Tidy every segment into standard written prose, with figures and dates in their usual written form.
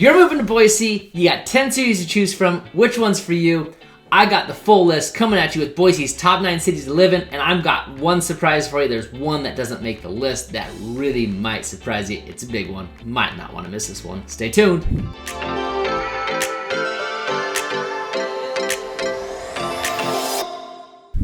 You're moving to Boise, you got 10 cities to choose from. Which one's for you? I got the full list coming at you with Boise's top 9 cities to live in, and I've got one surprise for you. There's one that doesn't make the list that really might surprise you. It's a big one. You might not want to miss this one. Stay tuned.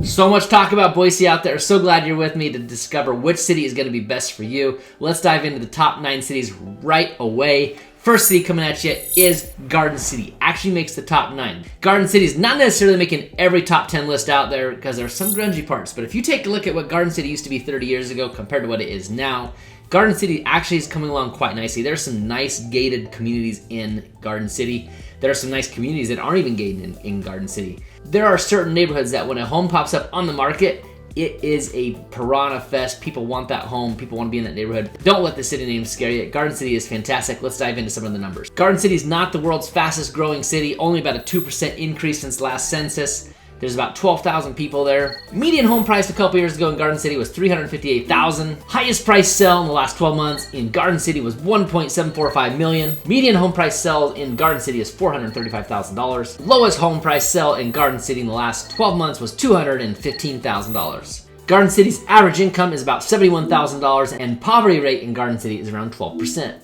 So much talk about Boise out there. So glad you're with me to discover which city is going to be best for you. Let's dive into the top 9 cities right away. First city coming at you is Garden City. Actually makes the top 9. Garden City is not necessarily making every top 10 list out there because there are some grungy parts. But if you take a look at what Garden City used to be 30 years ago compared to what it is now, Garden City actually is coming along quite nicely. There's some nice gated communities in Garden City. There are some nice communities that aren't even gated in Garden City. There are certain neighborhoods that when a home pops up on the market, it is a piranha fest. People want that home. People want to be in that neighborhood. Don't let the city name scare you. Garden City is fantastic. Let's dive into some of the numbers. Garden City is not the world's fastest growing city, only about a 2% increase since last census. There's about 12,000 people there. Median home price a couple years ago in Garden City was $358,000. Highest price sell in the last 12 months in Garden City was $1.745 million. Median home price sell in Garden City is $435,000. Lowest home price sell in Garden City in the last 12 months was $215,000. Garden City's average income is about $71,000 and poverty rate in Garden City is around 12%.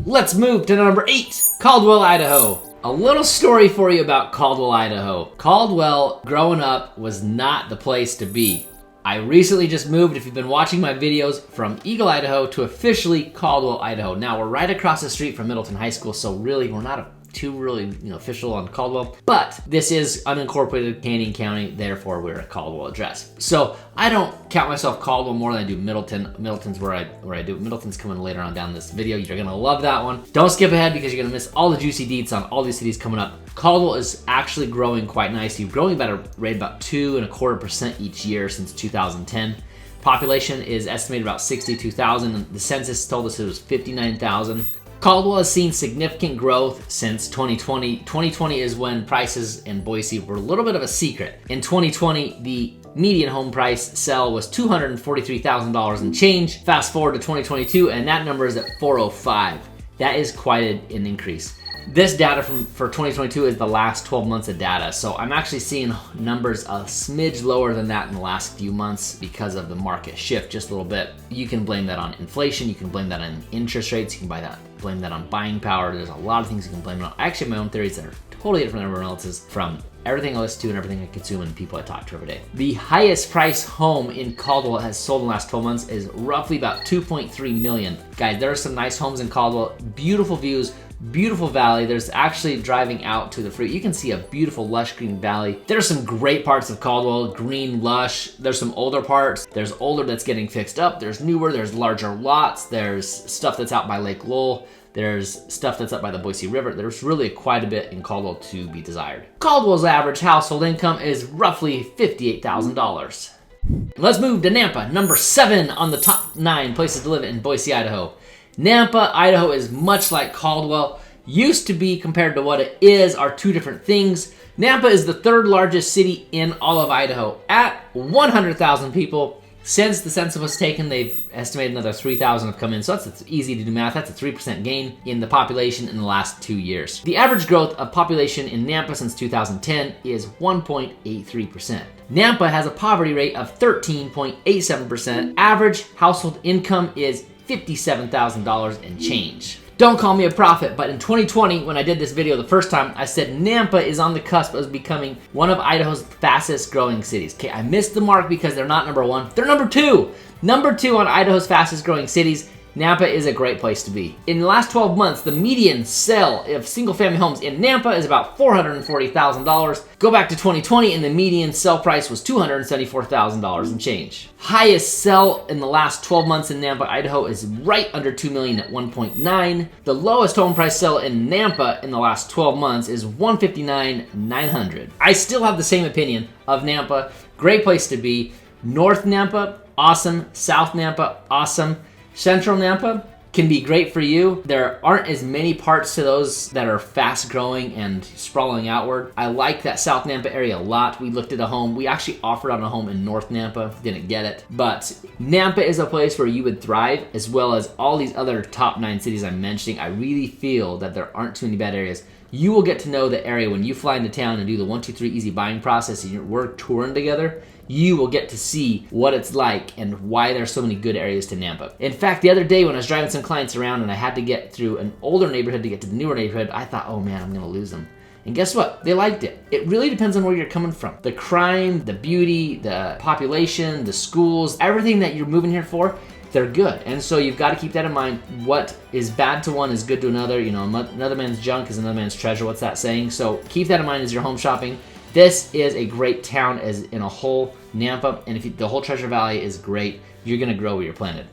Let's move to number 8, Caldwell, Idaho. A little story for you about Caldwell, Idaho. Caldwell, growing up, was not the place to be. I recently just moved, if you've been watching my videos, from Eagle, Idaho to officially Caldwell, Idaho. Now, we're right across the street from Middleton High School, so really, we're not too really official on Caldwell, but this is unincorporated Canyon County, therefore we're a Caldwell address. So I don't count myself Caldwell more than I do Middleton. Middleton's where I do. Middleton's coming later on down this video. You're gonna love that one. Don't skip ahead because you're gonna miss all the juicy deets on all these cities coming up. Caldwell is actually growing quite nicely, growing at a rate about 2.25% each year since 2010. Population is estimated about 62,000. and The census told us it was 59,000. Caldwell has seen significant growth since 2020. 2020 is when prices in Boise were a little bit of a secret. In 2020, the median home price sell was $243,000 and change. Fast forward to 2022, and that number is at $405,000. That is quite an increase. This data for 2022 is the last 12 months of data, so I'm actually seeing numbers a smidge lower than that in the last few months because of the market shift just a little bit. You can blame that on inflation, you can blame that on interest rates, you can blame that on buying power. There's a lot of things you can blame it on. I actually have my own theories that are totally different than everyone else's from everything I listen to and everything I consume and people I talk to every day. The highest price home in Caldwell has sold in the last 12 months is roughly about $2.3 million. Guys, there are some nice homes in Caldwell, beautiful views, beautiful valley. There's actually driving out to the free. You can see a beautiful lush green valley. There's some great parts of Caldwell, green, lush. There's some older parts. There's older that's getting fixed up. There's newer, there's larger lots. There's stuff that's out by Lake Lowell. There's stuff that's up by the Boise River. There's really quite a bit in Caldwell to be desired. Caldwell's average household income is roughly $58,000. Let's move to Nampa, number 7 on the top 9 places to live in Boise, Idaho. Nampa, Idaho is much like Caldwell. Used to be compared to what it is are two different things. Nampa is the 3rd largest city in all of Idaho at 100,000 people. Since the census was taken, they've estimated another 3,000 have come in, so it's easy to do math. That's a 3% gain in the population in the last 2 years. The average growth of population in Nampa since 2010 is 1.83%. Nampa has a poverty rate of 13.87%. Average household income is $57,000 and change. Don't call me a prophet, but in 2020, when I did this video the first time, I said Nampa is on the cusp of becoming one of Idaho's fastest growing cities. Okay, I missed the mark because they're not number 1. They're number 2. Number 2 on Idaho's fastest growing cities. Nampa is a great place to be. In the last 12 months, the median sale of single-family homes in Nampa is about $440,000. Go back to 2020, and the median sell price was $274,000 and change. Highest sell in the last 12 months in Nampa, Idaho is right under $2 million at 1.9. The lowest home price sell in Nampa in the last 12 months is $159,900. I still have the same opinion of Nampa. Great place to be. North Nampa, awesome. South Nampa, awesome. Central Nampa, can be great for you. There aren't as many parts to those that are fast growing and sprawling outward. I like that South Nampa area a lot. We looked at a home. We actually offered on a home in North Nampa, didn't get it. But Nampa is a place where you would thrive, as well as all these other top 9 cities I'm mentioning. I really feel that there aren't too many bad areas. You will get to know the area when you fly into town and do the 1, 2, 3 easy buying process and we're touring together. You will get to see what it's like and why there's so many good areas to Nampa. In fact, the other day when I was driving some clients around and I had to get through an older neighborhood to get to the newer neighborhood, I thought, oh man, I'm gonna lose them. And guess what? They liked it. It really depends on where you're coming from. The crime, the beauty, the population, the schools, everything that you're moving here for, they're good. And so you've got to keep that in mind. What is bad to one is good to another. You know, another man's junk is another man's treasure. What's that saying? So keep that in mind as you're home shopping. This is a great town as in a whole, Nampa, and if the whole Treasure Valley is great, you're gonna grow where you're planted.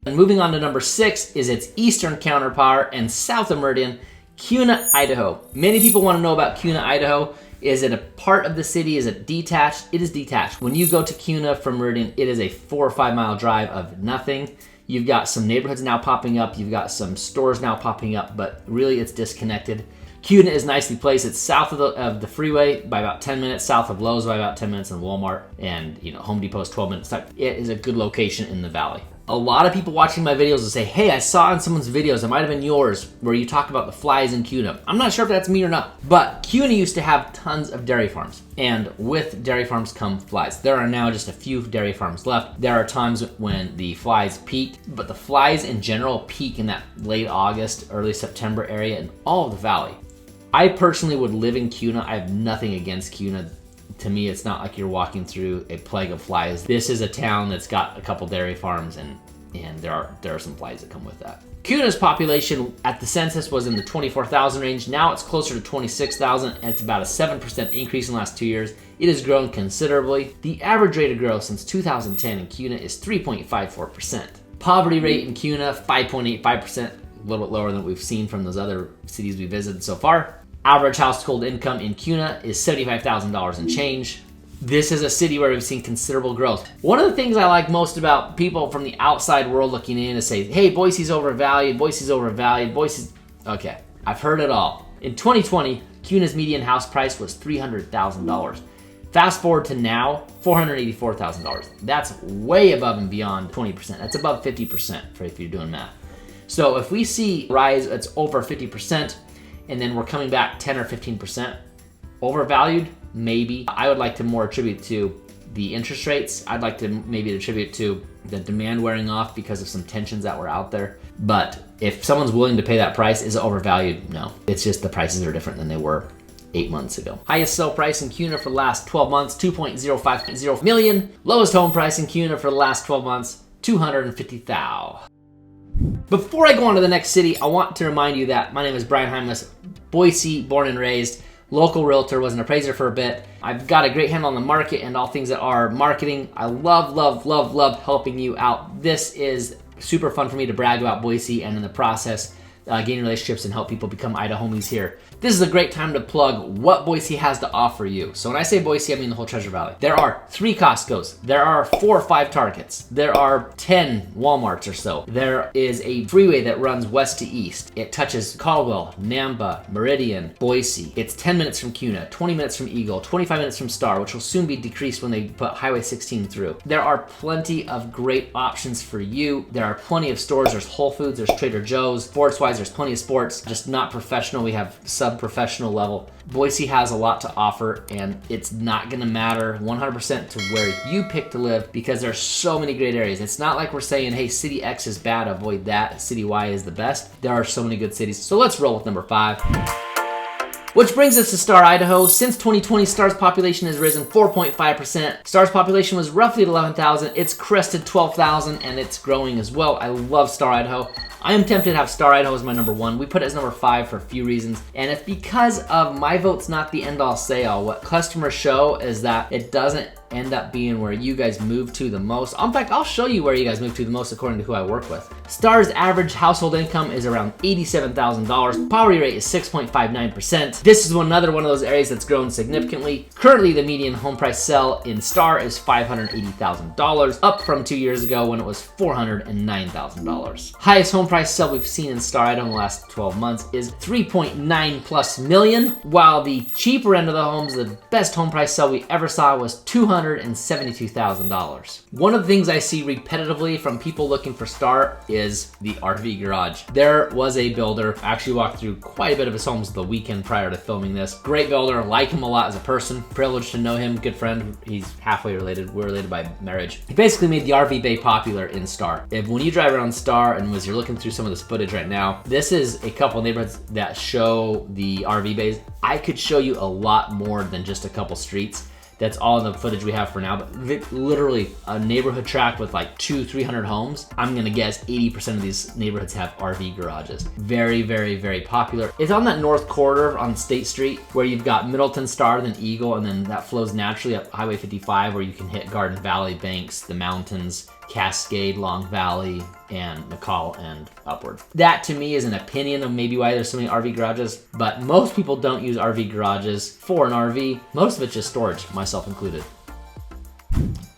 And moving on to number 6 is its eastern counterpart and South Meridian, Kuna, Idaho. Many people want to know about Kuna, Idaho. Is it a part of the city? Is it detached? It is detached. When you go to Kuna from Meridian, it is a 4 or 5 mile drive of nothing. You've got some neighborhoods now popping up. You've got some stores now popping up, but really it's disconnected. Kuna is nicely placed. It's south of the freeway by about 10 minutes, south of Lowe's by about 10 minutes, and Walmart, and Home Depot's 12 minutes. It is a good location in the valley. A lot of people watching my videos will say, hey, I saw in someone's videos, it might have been yours, where you talk about the flies in Kuna. I'm not sure if that's me or not, but Kuna used to have tons of dairy farms, and with dairy farms come flies. There are now just a few dairy farms left. There are times when the flies peak, but the flies in general peak in that late August, early September area in all of the valley. I personally would live in Kuna. I have nothing against Kuna. To me, it's not like you're walking through a plague of flies. This is a town that's got a couple dairy farms, and there are some flies that come with that. Kuna's population at the census was in the 24,000 range. Now it's closer to 26,000, and it's about a 7% increase in the last 2 years. It has grown considerably. The average rate of growth since 2010 in Kuna is 3.54%. Poverty rate in Kuna, 5.85%, a little bit lower than what we've seen from those other cities we visited so far. Average household income in Kuna is $75,000 and change. This is a city where we've seen considerable growth. One of the things I like most about people from the outside world looking in is say, hey, Boise's overvalued, Boise's overvalued, Boise's... Okay, I've heard it all. In 2020, Kuna's median house price was $300,000. Fast forward to now, $484,000. That's way above and beyond 20%. That's above 50% for if you're doing math. So if we see a rise that's over 50%, and then we're coming back 10 or 15%, overvalued, maybe. I would like to more attribute to the interest rates. I'd like to maybe attribute to the demand wearing off because of some tensions that were out there. But if someone's willing to pay that price, is it overvalued? No. It's just the prices are different than they were 8 months ago. Highest sale price in Kuna for the last 12 months, $2.050 million. Lowest home price in Kuna for the last 12 months, $250,000. Before I go on to the next city, I want to remind you that my name is Brian Heimus, Boise, born and raised, local realtor, was an appraiser for a bit. I've got a great handle on the market and all things that are marketing. I love helping you out. This is super fun for me to brag about Boise and in the process gain relationships and help people become Idahomies here. This is a great time to plug what Boise has to offer you. So when I say Boise, I mean the whole Treasure Valley. There are 3 Costco's. There are 4 or 5 Targets. There are 10 Walmarts or so. There is a freeway that runs west to east. It touches Caldwell, Nampa, Meridian, Boise. It's 10 minutes from Kuna, 20 minutes from Eagle, 25 minutes from Star, which will soon be decreased when they put Highway 16 through. There are plenty of great options for you. There are plenty of stores. There's Whole Foods, there's Trader Joe's. Sports-wise, there's plenty of sports, just not professional. We have sub-professional level. Boise has a lot to offer, and it's not gonna matter 100% to where you pick to live because there's so many great areas. It's not like we're saying, hey, city X is bad, avoid that. City Y is the best. There are so many good cities. So let's roll with number 5. Which brings us to Star, Idaho. Since 2020, Star's population has risen 4.5%. Star's population was roughly at 11,000. It's crested 12,000, and it's growing as well. I love Star, Idaho. I am tempted to have Star, Idaho as my number 1. We put it as number 5 for a few reasons, and it's because of my vote's not the end-all say-all. What customers show is that it doesn't end up being where you guys move to the most. In fact, I'll show you where you guys move to the most according to who I work with. Star's average household income is around $87,000. Poverty rate is 6.59%. This is another one of those areas that's grown significantly. Currently, the median home price sell in Star is $580,000, up from 2 years ago when it was $409,000. Highest home price sell we've seen in Star, Idaho in the last 12 months is 3.9+ million, while the cheaper end of the homes, the best home price sell we ever saw was $272,000. One of the things I see repetitively from people looking for Star is the RV garage. There was a builder, I actually walked through quite a bit of his homes the weekend prior to filming this. Great builder, like him a lot as a person, privileged to know him, good friend. He's halfway related, we're related by marriage. He basically made the RV bay popular in Star. When you drive around Star, and as you're looking through some of this footage right now, this is a couple neighborhoods that show the RV bays. I could show you a lot more than just a couple streets. That's all in the footage we have for now, but literally a neighborhood tract with like 200-300 homes. I'm gonna guess 80% of these neighborhoods have RV garages. Very, very, very popular. It's on that north corridor on State Street where you've got Middleton, Star, then Eagle, and then that flows naturally up Highway 55 where you can hit Garden Valley, Banks, the mountains, Cascade, Long Valley, and McCall and upward. That to me is an opinion of maybe why there's so many RV garages, but most people don't use RV garages for an RV. Most of it's just storage, myself included.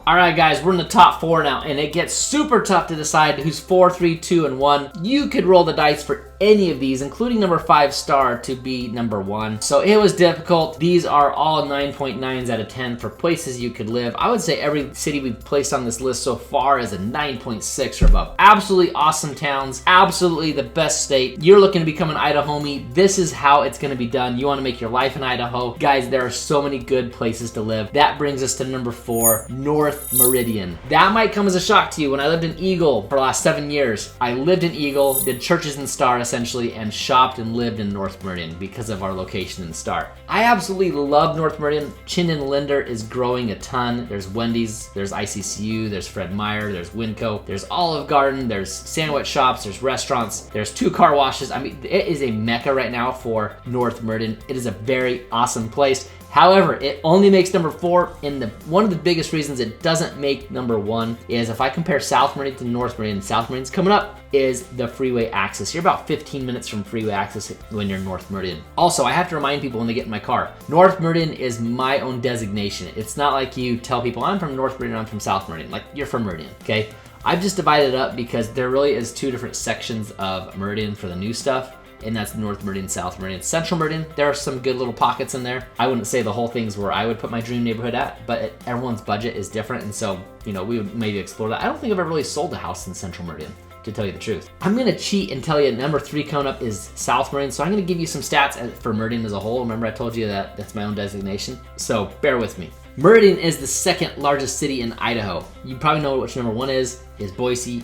All right, guys, we're in the top 4 now, and it gets super tough to decide who's 4, 3, 2, and 1. You could roll the dice for any of these, including number 5 Star to be number 1. So it was difficult. These are all 9.9s out of 10 for places you could live. I would say every city we've placed on this list so far is a 9.6 or above. Absolutely awesome towns, absolutely the best state. You're looking to become an Idahoan, this is how it's gonna be done. You wanna make your life in Idaho. Guys, there are so many good places to live. That brings us to number 4, North Meridian. That might come as a shock to you. When I lived in Eagle for the last 7 years, I lived in Eagle, did churches in Star essentially, and shopped and lived in North Meridian because of our location in Star. I absolutely love North Meridian. Chinden Linder is growing a ton. There's Wendy's, there's ICCU, there's Fred Meyer, there's Winco, there's Olive Garden, there's sandwich shops, there's restaurants, there's 2 car washes. I mean, it is a mecca right now for North Meridian. It is a very awesome place. However, it only makes number 4, and one of the biggest reasons it doesn't make number 1 is if I compare South Meridian to North Meridian, South Meridian's coming up is the freeway access. You're about 15 minutes from freeway access when you're in North Meridian. Also, I have to remind people when they get in my car, North Meridian is my own designation. It's not like you tell people, I'm from North Meridian, I'm from South Meridian. Like, you're from Meridian, okay? I've just divided it up because there really is 2 different sections of Meridian for the new stuff, and that's North Meridian, South Meridian. Central Meridian, there are some good little pockets in there. I wouldn't say the whole thing's where I would put my dream neighborhood at, but everyone's budget is different, and so, you know, we would maybe explore that. I don't think I've ever really sold a house in Central Meridian, to tell you the truth. I'm gonna cheat and tell you number 3 coming up is South Meridian, so I'm gonna give you some stats for Meridian as a whole. Remember I told you that that's my own designation, so bear with me. Meridian is the 2nd largest city in Idaho. You probably know which number 1 is Boise.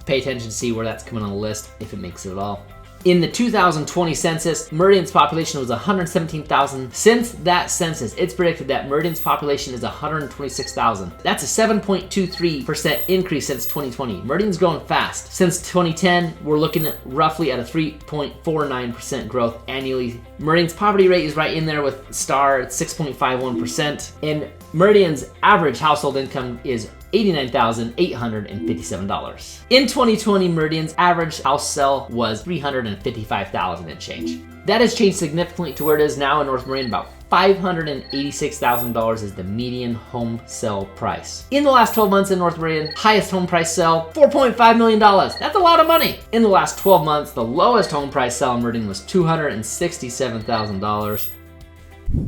Pay attention to see where that's coming on the list, if it makes it at all. In the 2020 census, Meridian's population was 117,000. Since that census, it's predicted that Meridian's population is 126,000. That's a 7.23% increase since 2020. Meridian's growing fast. Since 2010, we're looking at roughly at a 3.49% growth annually. Meridian's poverty rate is right in there with Star at 6.51%. And Meridian's average household income is $89,857. In 2020, Meridian's average house sell was $355,000 and change. That has changed significantly to where it is now in North Meridian. About $586,000 is the median home sell price. In the last 12 months in North Meridian, highest home price sell, $4.5 million. That's a lot of money. In the last 12 months, the lowest home price sell in Meridian was $267,000.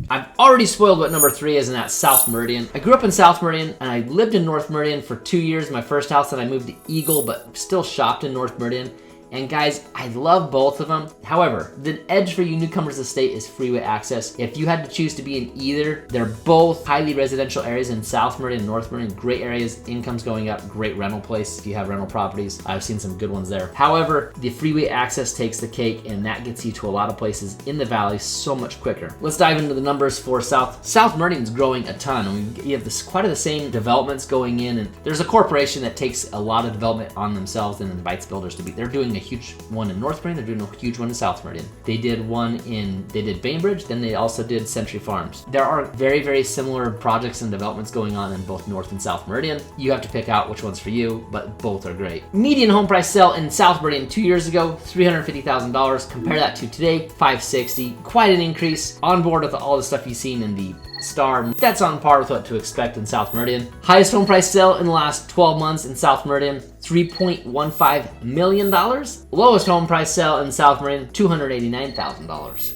I've already spoiled what number 3 is, and that's South Meridian. I grew up in South Meridian, and I lived in North Meridian for 2 years, my first house, and I moved to Eagle, but still shopped in North Meridian. And guys, I love both of them. However, the edge for you newcomers to the state is freeway access. If you had to choose to be in either, they're both highly residential areas in South Meridian and North Meridian. Great areas, income's going up, great rental place if you have rental properties. I've seen some good ones there. However, the freeway access takes the cake, and that gets you to a lot of places in the valley so much quicker. Let's dive into the numbers for South Meridian's growing a ton. I mean, you have quite of the same developments going in, and there's a corporation that takes a lot of development on themselves and invites builders to be. They're doing a huge one in North Meridian. They're doing a huge one in South Meridian. They did Bainbridge, then they also did Century Farms. There are very, very similar projects and developments going on in both North and South Meridian. You have to pick out which one's for you, but both are great. Median home price sale in South Meridian 2 years ago, $350,000. Compare that to today, $560,000. Quite an increase. On board with all the stuff you've seen in the star. That's on par with what to expect in South Meridian. Highest home price sale in the last 12 months in South Meridian, $3.15 million. Lowest home price sale in South Meridian, $289,000.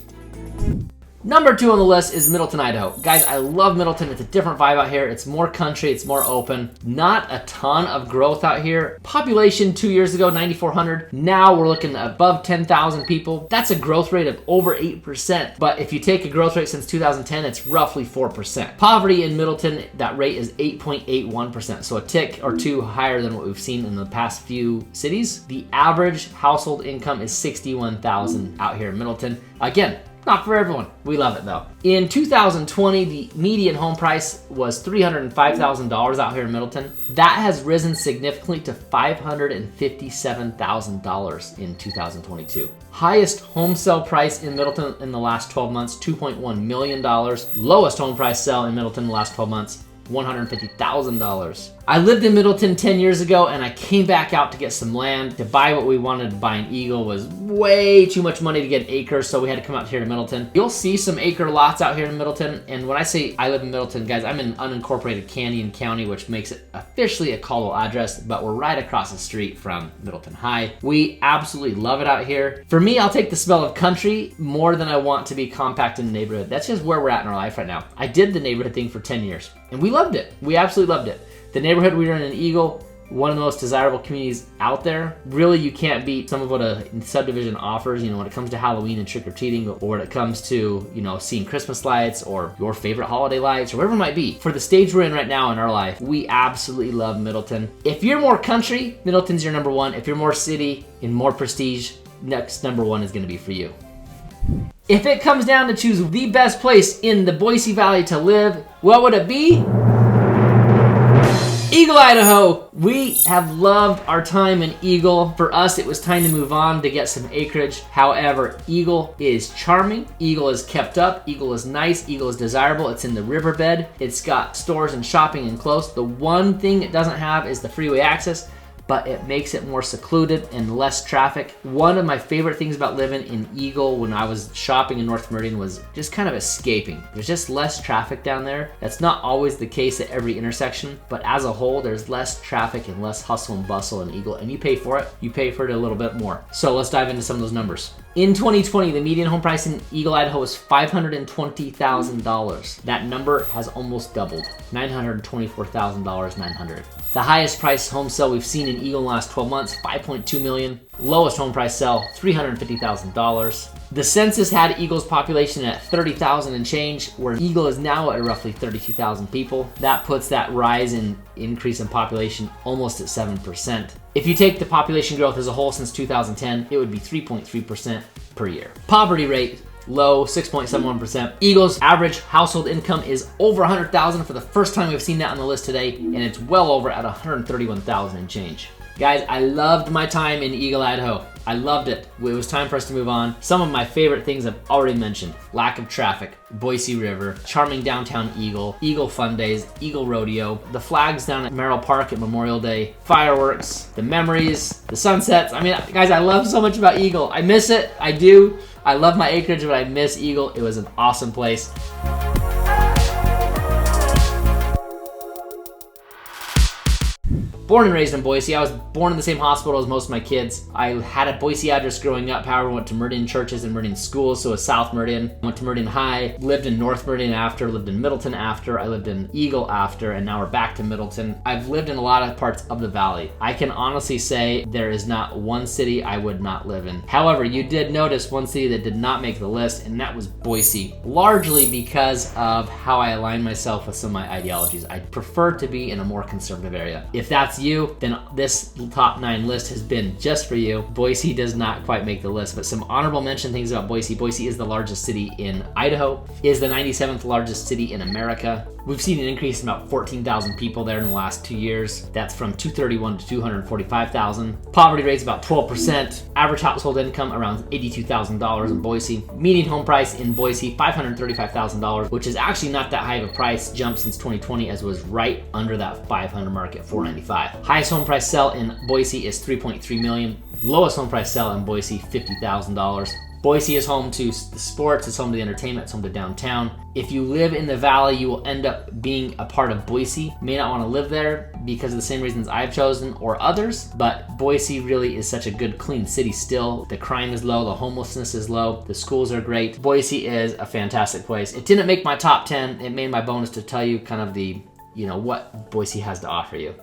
Number 2 on the list is Middleton, Idaho. Guys, I love Middleton. It's a different vibe out here. It's more country, it's more open. Not a ton of growth out here. Population 2 years ago, 9,400. Now we're looking above 10,000 people. That's a growth rate of over 8%. But if you take a growth rate since 2010, it's roughly 4%. Poverty in Middleton, that rate is 8.81%. So a tick or two higher than what we've seen in the past few cities. The average household income is $61,000 out here in Middleton. Again, not for everyone. We love it though. In 2020, the median home price was $305,000 out here in Middleton. That has risen significantly to $557,000 in 2022. Highest home sale price in Middleton in the last 12 months, $2.1 million. Lowest home price sale in Middleton in the last 12 months, $150,000. I lived in Middleton 10 years ago and I came back out to get some land. To buy what we wanted to buy in Eagle was way too much money to get an acre, so we had to come out here to Middleton. You'll see some acre lots out here in Middleton, and when I say I live in Middleton, guys, I'm in unincorporated Canyon County, which makes it officially a Caldwell address, but we're right across the street from Middleton High. We absolutely love it out here. For me, I'll take the smell of country more than I want to be compact in the neighborhood. That's just where we're at in our life right now. I did the neighborhood thing for 10 years, and we loved it. We absolutely loved it. The neighborhood we were in Eagle, one of the most desirable communities out there. Really, you can't beat some of what a subdivision offers, when it comes to Halloween and trick-or-treating, or when it comes to, seeing Christmas lights or your favorite holiday lights or whatever it might be. For the stage we're in right now in our life, we absolutely love Middleton. If you're more country, Middleton's your number one. If you're more city and more prestige, next number one is gonna be for you. If it comes down to choose the best place in the Boise Valley to live, what would it be? Eagle, Idaho. We have loved our time in Eagle. For us, it was time to move on to get some acreage. However, Eagle is charming. Eagle is kept up. Eagle is nice. Eagle is desirable. It's in the riverbed. It's got stores and shopping and close. The one thing it doesn't have is the freeway access, but it makes it more secluded and less traffic. One of my favorite things about living in Eagle when I was shopping in North Meridian was just kind of escaping. There's just less traffic down there. That's not always the case at every intersection, but as a whole, there's less traffic and less hustle and bustle in Eagle, and you pay for it. You pay for it a little bit more. So let's dive into some of those numbers. In 2020, the median home price in Eagle, Idaho was $520,000. That number has almost doubled, $924,900. The highest priced home sale we've seen in Eagle in the last 12 months, $5.2 million. Lowest home price sale, $350,000. The census had Eagle's population at 30,000 and change, where Eagle is now at roughly 32,000 people. That puts that rise in increase in population almost at 7%. If you take the population growth as a whole since 2010, it would be 3.3% per year. Poverty rate, low, 6.71%. Eagle's average household income is over $100,000 for the first time we've seen that on the list today, and it's well over at $131,000 and change. Guys, I loved my time in Eagle, Idaho. I loved it. It was time for us to move on. Some of my favorite things I've already mentioned: lack of traffic, Boise River, charming downtown Eagle, Eagle Fun Days, Eagle Rodeo, the flags down at Merrill Park at Memorial Day, fireworks, the memories, the sunsets. I mean, guys, I love so much about Eagle. I miss it. I do. I love my acreage, but I miss Eagle. It was an awesome place. Born and raised in Boise. I was born in the same hospital as most of my kids. I had a Boise address growing up. However, went to Meridian churches and Meridian schools, so a South Meridian. Went to Meridian High, lived in North Meridian after, lived in Middleton after, I lived in Eagle after, and now we're back to Middleton. I've lived in a lot of parts of the valley. I can honestly say there is not one city I would not live in. However, you did notice one city that did not make the list, and that was Boise. Largely because of how I align myself with some of my ideologies. I prefer to be in a more conservative area. If that's you, then this top 9 list has been just for you. Boise does not quite make the list, but some honorable mention things about Boise. Boise is the largest city in Idaho, is the 97th largest city in America, We've seen an increase in about 14,000 people there in the last 2 years. That's from 231 to 245,000. Poverty rate's about 12%. Average household income around $82,000 in Boise. Median home price in Boise, $535,000, which is actually not that high of a price jump since 2020, as it was right under that 500 mark at 495. Highest home price sell in Boise is 3.3 million. Lowest home price sell in Boise, $50,000. Boise is home to the sports, it's home to the entertainment, it's home to downtown. If you live in the valley, you will end up being a part of Boise. You may not want to live there because of the same reasons I've chosen or others, but Boise really is such a good, clean city still. The crime is low, the homelessness is low, the schools are great. Boise is a fantastic place. It didn't make my top 10. It made my bonus to tell you kind of the, what Boise has to offer you.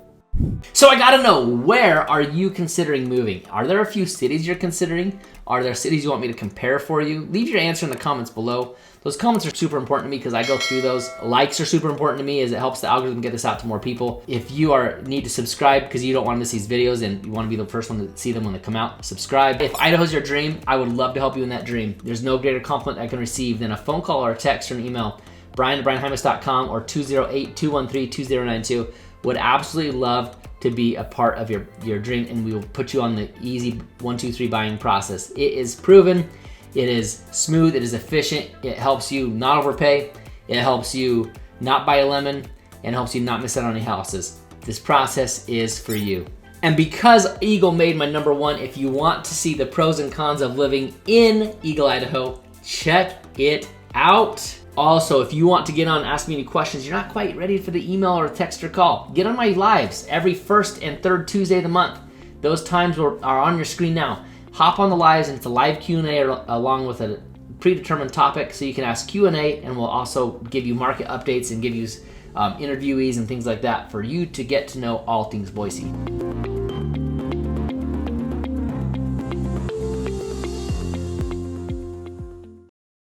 So I gotta know, where are you considering moving? Are there a few cities you're considering? Are there cities you want me to compare for you? Leave your answer in the comments below. Those comments are super important to me because I go through those. Likes are super important to me as it helps the algorithm get this out to more people. If you need to subscribe because you don't want to miss these videos and you want to be the first one to see them when they come out, subscribe. If Idaho's your dream, I would love to help you in that dream. There's no greater compliment I can receive than a phone call or a text or an email, brian@brianhymas.com or 208-213-2092. Would absolutely love to be a part of your dream, and we will put you on the easy 1, 2, 3 buying process. It is proven, it is smooth, it is efficient, it helps you not overpay, it helps you not buy a lemon, and helps you not miss out on any houses. This process is for you. And because Eagle made my #1, if you want to see the pros and cons of living in Eagle, Idaho, check it out. Also, if you want to get on and ask me any questions, you're not quite ready for the email or text or call, get on my lives every first and third Tuesday of the month. Those times are on your screen now. Hop on the lives, and it's a live Q&A along with a predetermined topic, so you can ask Q&A, and we'll also give you market updates and give you interviewees and things like that for you to get to know all things Boise.